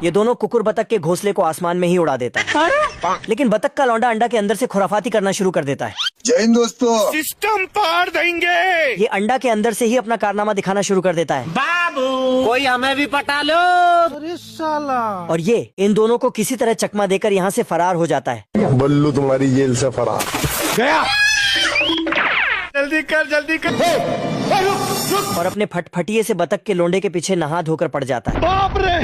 ये दोनों कुकुर बतख के घोंसले को आसमान में ही उड़ा देता है। लेकिन बतख का लौंडा अंडा के अंदर से खुराफाती करना शुरू कर देता है। जय हिंद दोस्तों, सिस्टम पार देंगे। ये अंडा के अंदर से ही अपना कारनामा दिखाना शुरू कर देता है। बाबू कोई हमें भी पटा लो। अरे साला। और ये इन दोनों को किसी तरह चकमा देकर यहाँ से फरार हो जाता है। बल्लू तुम्हारी जेल से फरार गया। जल्दी कर जल्दी कर। और अपने फटफटिये से बतख के लोंडे के पीछे नहा धोकर पड़ जाता है। बाप रे।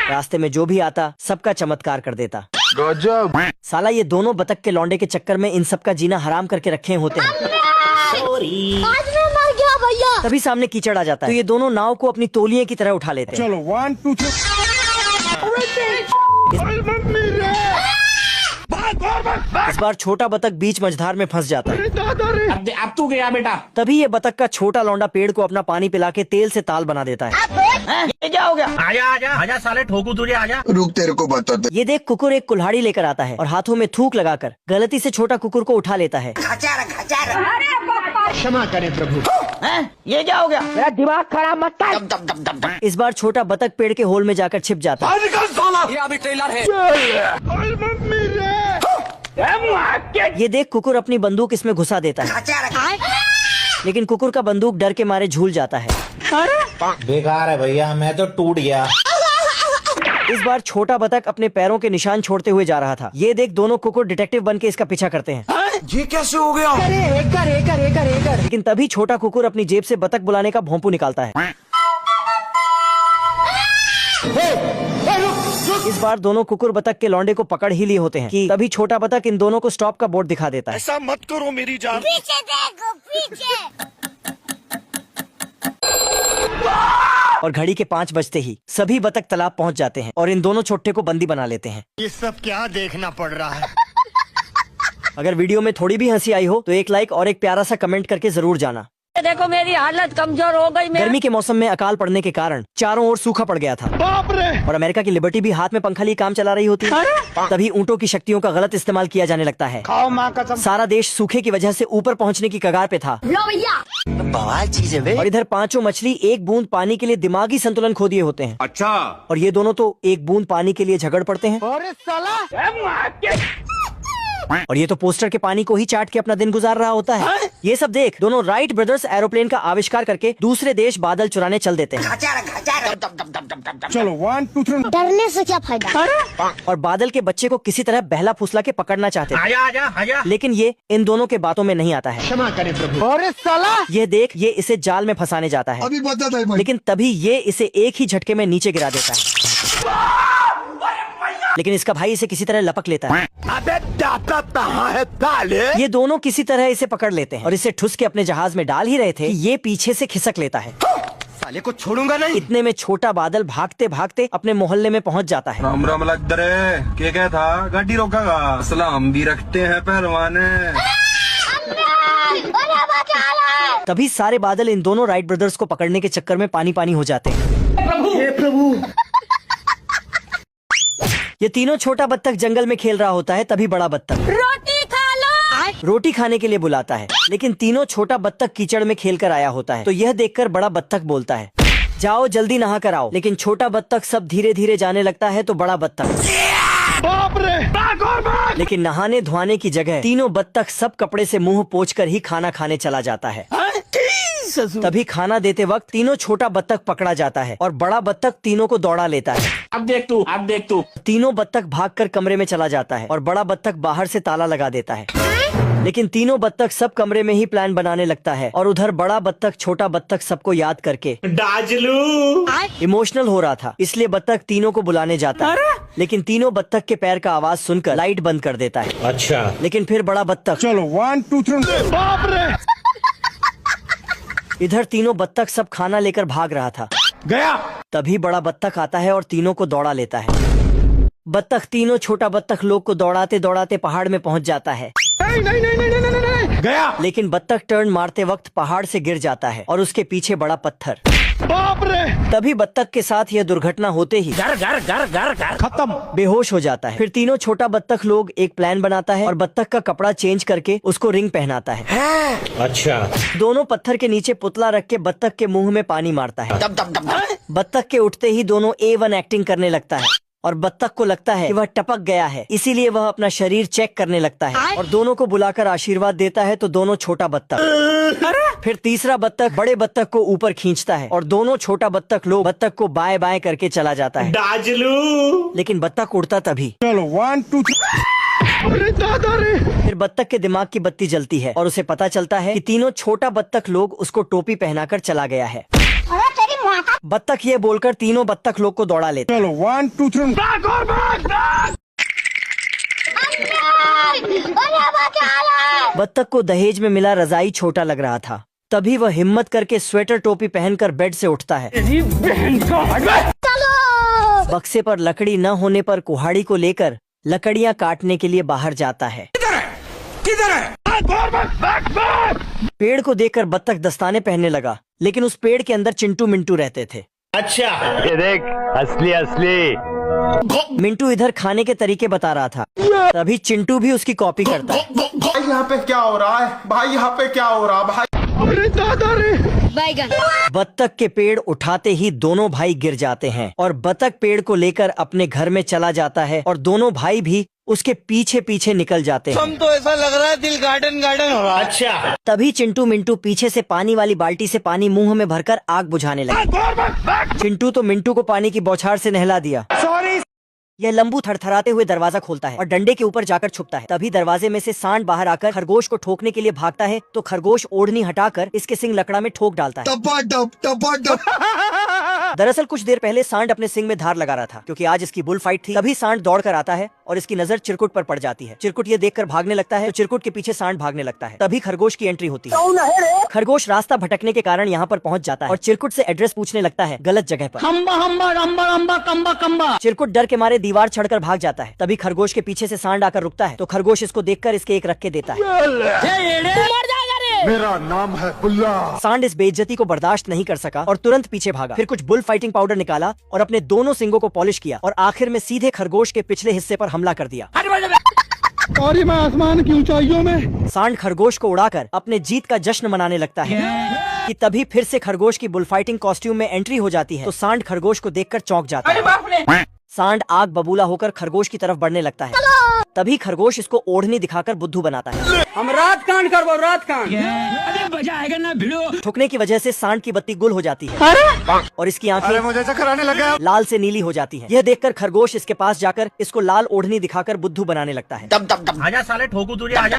रास्ते में जो भी आता सबका चमत्कार कर देता। गजब। साला ये दोनों बतख के लौंडे के चक्कर में इन सबका जीना हराम करके रखे होते हैं। आज मैं मर गया भैया। तभी सामने कीचड़ आ जाता है तो ये दोनों नाव को अपनी तौलिए की तरह उठा लेते हैं। चलो 1 2 3। इस बार छोटा बतख बीच मझधार में फंस जाता है। अब तू गया बेटा। तभी ये बतख का छोटा लौंडा पेड़ को अपना पानी पिला के तेल से ताल बना देता है। ये क्या हो गया? आजा आजा आजा साले ठोकू तुझे आजा। रुक तेरे को बताते। ये देख कुकुर एक कुल्हाड़ी लेकर आता है और हाथों में थूक लगाकर गलती से छोटा कुकुर को उठा लेता है। क्षमा करें प्रभु। ये क्या हो गया? मेरा दिमाग खराब मत कर। इस बार छोटा बतख पेड़ के होल में जाकर छिप जाता है। ये अभी ट्रेलर है। ये देख कुकुर अपनी बंदूक इसमें घुसा देता है। लेकिन कुकुर का बंदूक डर के मारे झूल जाता है। बेकार है भैया, मैं तो टूट गया। इस बार छोटा बतख अपने पैरों के निशान छोड़ते हुए जा रहा था। ये देख दोनों कुकुर डिटेक्टिव बन के इसका पीछा करते हैं। ये कैसे हो गया? लेकिन तभी छोटा कुकुर अपनी जेब से बतख बुलाने का भोंपू निकालता है। इस बार दोनों कुकुर बतख के लौंडे को पकड़ ही लिए होते हैं कि तभी छोटा बतख इन दोनों को स्टॉप का बोर्ड दिखा देता है। ऐसा मत करो मेरी जान। पीछे देखो पीछे। और घड़ी के 5 बजते ही सभी बतख तालाब पहुंच जाते हैं और इन दोनों छोटे को बंदी बना लेते हैं। ये सब क्या देखना पड़ रहा है? अगर वीडियो में थोड़ी भी हंसी आई हो तो एक लाइक और एक प्यारा सा कमेंट करके जरूर जाना। देखो मेरी हालत कमजोर हो गई। गर्मी के मौसम में अकाल पड़ने के कारण चारों ओर सूखा पड़ गया था। बाप रे। और अमेरिका की लिबर्टी भी हाथ में पंखा लिए काम चला रही होती है। तभी ऊँटों की शक्तियों का गलत इस्तेमाल किया जाने लगता है। खाओ माँ कसम। सारा देश सूखे की वजह से ऊपर पहुंचने की कगार पे था। लो भैया। बवाल चीज है। और इधर पांचों मछली एक बूंद पानी के लिए दिमागी संतुलन खो दिए होते हैं। अच्छा। और ये दोनों तो एक बूंद पानी के लिए झगड़ पड़ते हैं। अरे साला। और ये तो पोस्टर के पानी को ही चाट के अपना दिन गुजार रहा होता है। ये सब देख दोनों राइट ब्रदर्स एरोप्लेन का आविष्कार करके दूसरे देश बादल चुराने चल देते हैं। चलो 1 2 3। डरने से क्या फायदा। और बादल के बच्चे को किसी तरह बहला फुसला के पकड़ना चाहते हैं। आजा आजा आजा। लेकिन ये इन दोनों के बातों में नहीं आता है। क्षमा करें प्रभु। अरे साला। ये देख ये इसे जाल में फंसाने जाता है। अभी बताता है। लेकिन तभी ये इसे एक ही झटके में नीचे गिरा देता है। लेकिन इसका भाई इसे किसी तरह लपक लेता है। अबे दाता कहाँ है ताले? ये दोनों किसी तरह इसे पकड़ लेते हैं और इसे ठुस के अपने जहाज में डाल ही रहे थे कि ये पीछे से खिसक लेता है। साले को छोड़ूंगा नहीं। इतने में छोटा बादल भागते भागते अपने मोहल्ले में पहुंच जाता है। राम राम लगदरे के क्या था गाड़ी रोकेगा सलाम भी रखते हैं पहलवाने। तभी सारे बादल इन दोनों राइट ब्रदर्स को पकड़ने के चक्कर में पानी पानी हो जाते हैं। प्रभु। ये तीनों छोटा बत्तख जंगल में खेल रहा होता है। तभी बड़ा बत्तख रोटी खा लो। रोटी खाने के लिए बुलाता है। लेकिन तीनों छोटा बत्तख कीचड़ में खेल कर आया होता है। तो यह देखकर बड़ा बत्तख बोलता है जाओ जल्दी नहा कर आओ। लेकिन छोटा बत्तख सब धीरे धीरे जाने लगता है तो बड़ा बत्तख बाप रे। लेकिन नहाने धोने की जगह तीनों बत्तख सब कपड़े से मुंह पोंछकर ही खाना खाने चला जाता है। तभी खाना देते वक्त तीनों छोटा बत्तख पकड़ा जाता है और बड़ा बत्तख तीनों को दौड़ा लेता है। अब देख तू। तीनों बत्तख भागकर कमरे में चला जाता है और बड़ा बत्तख बाहर से ताला लगा देता है। लेकिन तीनों बत्तख सब कमरे में ही प्लान बनाने लगता है और उधर बड़ा बत्तख छोटा बत्तख सबको याद करके डाजलू इमोशनल हो रहा था। इसलिए बत्तख तीनों को बुलाने जाता है। लेकिन तीनों बत्तख के पैर का आवाज सुनकर लाइट बंद कर देता है। अच्छा। लेकिन फिर बड़ा बत्तख चलो 1 2 3। बाप रे। इधर तीनों बत्तख सब खाना लेकर भाग रहा था। गया। तभी बड़ा बत्तख आता है और तीनों को दौड़ा लेता है। बत्तख तीनों छोटा बत्तख लोग को दौड़ाते दौड़ाते पहाड़ में पहुंच जाता है। नहीं। गया। लेकिन बत्तख टर्न मारते वक्त पहाड़ से गिर जाता है और उसके पीछे बड़ा पत्थर बाप रे। तभी बत्तख के साथ यह दुर्घटना होते ही खत्म। बेहोश हो जाता है। फिर तीनों छोटा बत्तख लोग एक प्लान बनाता है और बत्तख का कपड़ा चेंज करके उसको रिंग पहनाता है। अच्छा। दोनों पत्थर के नीचे पुतला रख के बत्तख के मुंह में पानी मारता है। बत्तख के उठते ही दोनों A1 एक्टिंग करने लगता है और बत्तख को लगता है कि वह टपक गया है, इसीलिए वह अपना शरीर चेक करने लगता है और दोनों को बुलाकर आशीर्वाद देता है। तो दोनों छोटा बत्तख, फिर तीसरा बत्तख बड़े बत्तख को ऊपर खींचता है और दोनों छोटा बत्तख लोग बत्तख को बाएं बाएं करके चला जाता है। लेकिन बत्तख उड़ता तभी। चलो 1 2 अरे दादा रे। फिर बत्तख के दिमाग की बत्ती जलती है और उसे पता चलता है कि तीनों छोटा बत्तख लोग उसको टोपी पहनाकर चला गया है। बत्तख ये बोलकर तीनों बत्तख लोग को दौड़ा लेते। चलो 1 2 3 भाग और भाग। बत्तख को दहेज में मिला रजाई छोटा लग रहा था, तभी वह हिम्मत करके स्वेटर टोपी पहनकर बेड से उठता है। बक्से पर लकड़ी न होने पर कुहाड़ी को लेकर लकड़ियां काटने के लिए बाहर जाता है। किधर है? पेड़ को देखकर बत्तख दस्ताने पहनने लगा, लेकिन उस पेड़ के अंदर चिंटू मिंटू रहते थे। ये देख, असली असली। मिंटू इधर खाने के तरीके बता रहा था, तभी चिंटू भी उसकी कॉपी करता है। भाई यहाँ पे क्या हो रहा है? भाई यहाँ पे क्या हो रहा है भाई? अरे दादा रे। बत्तख के पेड़ उठाते ही दोनों भाई गिर जाते हैं और बत्तख पेड़ को लेकर अपने घर में चला जाता है और दोनों भाई भी उसके पीछे पीछे निकल जाते हैं। हम तो ऐसा लग रहा है दिल गार्डन गार्डन हो रहा है। अच्छा। तभी चिंटू मिंटू पीछे से पानी वाली बाल्टी से पानी मुंह में भरकर आग बुझाने लगे। चिंटू तो मिंटू को पानी की बौछार से नहला दिया। सॉरी। यह लंबू थरथराते हुए दरवाजा खोलता है और डंडे के ऊपर जाकर छुपता है। तभी दरवाजे में से सांड बाहर आकर खरगोश को ठोकने के लिए भागता है, तो खरगोश ओढ़नी हटाकर इसके सिंग लकड़ा में ठोक डालता है। दरअसल कुछ देर पहले सांड अपने सिंग में धार लगा रहा था, क्योंकि आज इसकी बुल फाइट थी। तभी सांड दौड़ कर आता है और इसकी नजर चिरकुट पर पड़ जाती है। चिरकुट ये देखकर भागने लगता है, तो चिरकुट के पीछे सांड भागने लगता है। तभी खरगोश की एंट्री होती है। खरगोश रास्ता भटकने के कारण यहाँ पर पहुँच जाता है और चिरकुट से एड्रेस पूछने लगता है गलत जगह पर। चिरकुट डर के मारे दीवार चढ़कर भाग जाता है। तभी खरगोश के पीछे से सांड आकर रुकता है, तो खरगोश इसको देखकर इसके एक रख के देता है। मेरा नाम है बुल्ला। सांड इस बेइज्जती को बर्दाश्त नहीं कर सका और तुरंत पीछे भागा। फिर कुछ बुल फाइटिंग पाउडर निकाला और अपने दोनों सिंगों को पॉलिश किया और आखिर में सीधे खरगोश के पिछले हिस्से पर हमला कर दिया। और मैं आसमान की ऊंचाइयों में। सांड खरगोश को उड़ाकर अपने जीत का जश्न मनाने लगता है कि तभी फिर से खरगोश की बुल फाइटिंग कॉस्ट्यूम में एंट्री हो जाती है। तो सांड खरगोश को देखकर चौंक जाता है। सांड आग बबूला होकर खरगोश की तरफ बढ़ने लगता है। तभी खरगोश इसको ओढ़नी दिखाकर बुद्धू बनाता है। हम रात कांड करबो रात कांड। ठुकने की वजह से सांड की बत्ती गुल हो जाती है और इसकी आंखें मुझे चक्कर आने लगा। लाल से नीली हो जाती हैं। यह देखकर खरगोश इसके पास जाकर इसको लाल ओढ़नी दिखाकर बुद्धू बनाने लगता है। आजा साले ठोकू तुझे, आजा।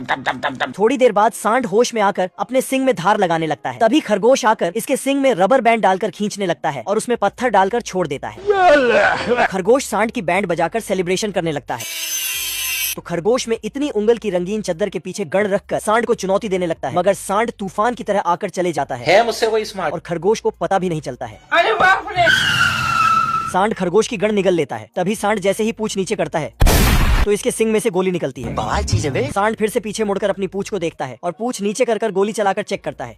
थोड़ी देर बाद सांड होश में आकर अपने सिंग में धार लगाने लगता है। तभी खरगोश आकर इसके सिंग में रबर बैंड डालकर खींचने लगता है और उसमें पत्थर डालकर छोड़ देता है। खरगोश सांड की बैंड बजाकर सेलिब्रेशन करने लगता है। तो खरगोश में इतनी उंगल की रंगीन चद्दर के पीछे गण रखकर सांड को चुनौती देने लगता है, मगर सांड तूफान की तरह आकर चले जाता है मुझसे कोई स्मार्ट। और खरगोश को पता भी नहीं चलता है। अरे बाप रे। सांड खरगोश की गण निगल लेता है। तभी सांड जैसे ही पूंछ नीचे करता है तो इसके सिंग में से गोली निकलती है। बवाल चीज है। सांड फिर से पीछे मुड़कर अपनी पूंछ को देखता है और पूंछ नीचे कर गोली चलाकर चेक करता है।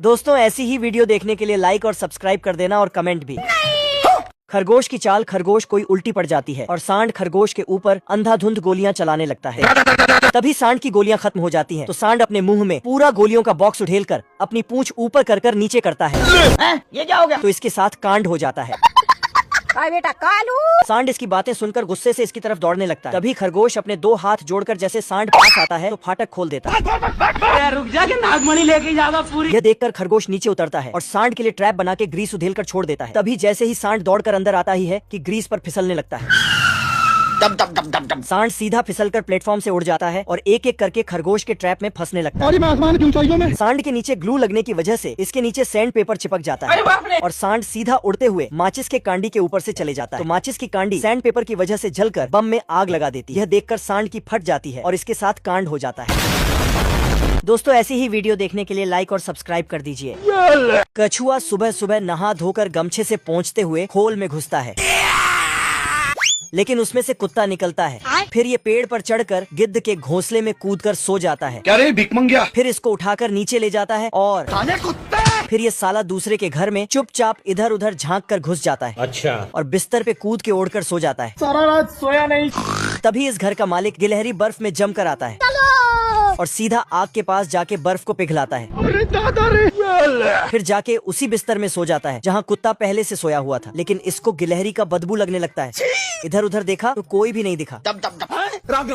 दोस्तों ऐसी ही वीडियो देखने के लिए लाइक और सब्सक्राइब कर देना और कमेंट भी। खरगोश की चाल खरगोश कोई उल्टी पड़ जाती है और सांड खरगोश के ऊपर अंधाधुंध गोलियां चलाने लगता है। तभी सांड की गोलियां खत्म हो जाती हैं, तो सांड अपने मुंह में पूरा गोलियों का बॉक्स उठेलकर अपनी पूंछ ऊपर कर नीचे करता है। ये क्या हो गया? तो इसके साथ कांड हो जाता है। बेटा कालू। सांड इसकी बातें सुनकर गुस्से से इसकी तरफ दौड़ने लगता है। तभी खरगोश अपने 2 हाथ जोड़कर जैसे सांड पास आता है तो फाटक खोल देता है। रुक जा के नागमणि लेके जाएगा पूरी। यह देखकर खरगोश नीचे उतरता है और सांड के लिए ट्रैप बना के ग्रीस उधेलकर छोड़ देता है। तभी जैसे ही सांड दौड़कर अंदर आता ही है कि ग्रीस पर फिसलने लगता है। सांड सीधा फिसलकर प्लेटफॉर्म से उड़ जाता है और एक एक करके खरगोश के ट्रैप में फंसने लगता है। और मैं आसमान की ऊंचाइयों में। सांड के नीचे ग्लू लगने की वजह से इसके नीचे सैंड पेपर चिपक जाता अरे बाप रे। है और सांड सीधा उड़ते हुए माचिस के कांडी के ऊपर से चले जाता है। तो माचिस की कांडी सैंड पेपर की वजह से जलकर बम में आग लगा देती है। यह देखकर सांड की फट जाती है और इसके साथ कांड हो जाता है। दोस्तों ऐसी ही वीडियो देखने के लिए लाइक और सब्सक्राइब कर दीजिए। कछुआ सुबह सुबह नहा धोकर गमछे से पोंछते हुए खोल में घुसता है, लेकिन उसमें से कुत्ता निकलता है। फिर ये पेड़ पर चढ़कर गिद्ध के घोंसले में कूदकर सो जाता है। क्या रे भिख मंगिया? फिर इसको उठाकर नीचे ले जाता है और फिर ये साला दूसरे के घर में चुपचाप इधर उधर झांक कर घुस जाता है। अच्छा। और बिस्तर पे कूद के ओढ़कर सो जाता है। सारा रात सोया नहीं। तभी इस घर का मालिक गिलहरी बर्फ में जम कर आता है और सीधा आग के पास जाके बर्फ को पिघलाता है। अरे दादा रे। फिर जाके उसी बिस्तर में सो जाता है जहाँ कुत्ता पहले से सोया हुआ था, लेकिन इसको गिलहरी का बदबू लगने लगता है। इधर उधर देखा तो कोई भी नहीं दिखा। Wrong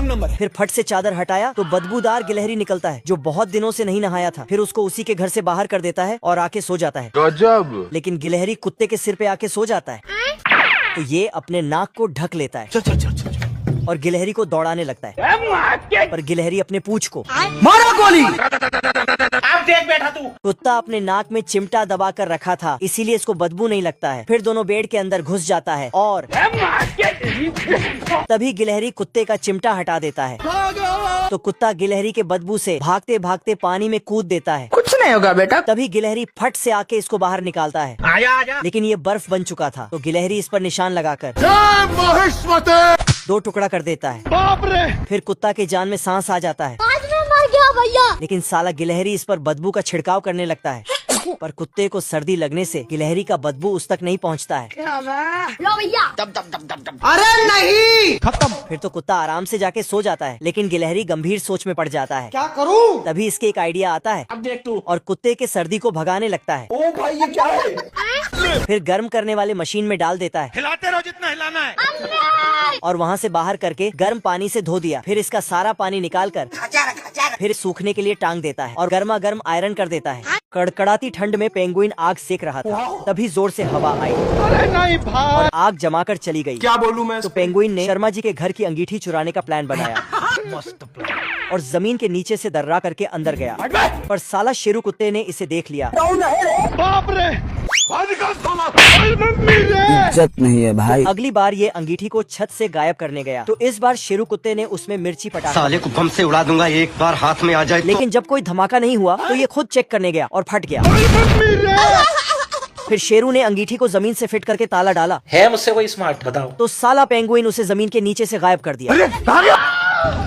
number. फिर फट से चादर हटाया तो बदबूदार गिलहरी निकलता है जो बहुत दिनों से नहीं नहाया था। फिर उसको उसी के घर से बाहर कर देता है और आके सो जाता है। गजब। लेकिन गिलहरी कुत्ते के सिर पे आके सो जाता है तो ये अपने नाक को ढक लेता है और गिलहरी को दौड़ाने लगता है, पर गिलहरी अपने पूंछ को मारा गोली। अब देख बेटा तू। कुत्ता अपने नाक में चिमटा दबा कर रखा था, इसीलिए इसको बदबू नहीं लगता है। फिर दोनों बेड के अंदर घुस जाता है और तभी गिलहरी कुत्ते का चिमटा हटा देता है तो कुत्ता गिलहरी के बदबू से भागते भागते पानी में कूद देता है। कुछ नहीं होगा बेटा। तभी गिलहरी फट से आके इसको बाहर निकालता है, आजा आजा। लेकिन ये बर्फ बन चुका था तो गिलहरी इस पर निशान लगाकर महेश्वते। 2 टुकड़ा कर देता है। बाप रे। फिर कुत्ता के जान में सांस आ जाता है, आज मैं मर गया भैया। लेकिन साला गिलहरी इस पर बदबू का छिड़काव करने लगता है, पर कुत्ते को सर्दी लगने से गिलहरी का बदबू उस तक नहीं पहुंचता है। लो भैया। अरे नहीं। खत्म। फिर तो कुत्ता आराम से जाके सो जाता है, लेकिन गिलहरी गंभीर सोच में पड़ जाता है। क्या करूं? तभी इसके एक आइडिया आता है अब देख तू। और कुत्ते के सर्दी को भगाने लगता है। ओ भाई ये क्या है? फिर गर्म करने वाले मशीन में डाल देता है हिलाते रहो जितना हिलाना है। और वहाँ से बाहर करके गर्म पानी से धो दिया। फिर इसका सारा पानी निकाल कर फिर सूखने के लिए टांग देता है और गर्मा गर्म आयरन कर देता है। कड़कड़ाती ठंड में पेंगुइन आग सेक रहा था, तभी जोर से हवा आई अरे नहीं भाई। और आग जमाकर चली गई। क्या बोलूं मैं? तो पेंगुइन ने शर्मा जी के घर की अंगीठी चुराने का प्लान बनाया मस्त प्लान। और जमीन के नीचे से दर्रा करके अंदर गया, पर साला शेरू कुत्ते ने इसे देख लिया। बाप रे। इज्जत नहीं है भाई। अगली बार ये अंगीठी को छत से गायब करने गया तो इस बार शेरू कुत्ते ने उसमें मिर्ची पटा साले को बम से उड़ा दूंगा एक बार हाथ में आ जाए तो। लेकिन जब कोई धमाका नहीं हुआ तो ये खुद चेक करने गया और फट गया। फिर शेरू ने अंगीठी को जमीन से फिट करके ताला डाला है मुझसे कोई स्मार्ट बताओ। तो साला पेंगुइन उसे जमीन के नीचे से गायब कर दिया।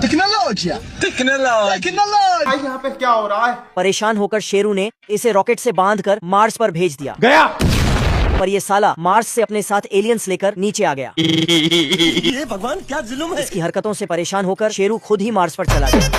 टेक्नोलॉजी। भाई यहाँ पे क्या हो रहा है? परेशान होकर शेरू ने इसे रॉकेट से बांधकर मार्स पर भेज दिया, गया। पर ये साला मार्स से अपने साथ एलियंस लेकर नीचे आ गया। ये भगवान क्या जुल्म है। इसकी हरकतों से परेशान होकर शेरू खुद ही मार्स पर चला गया।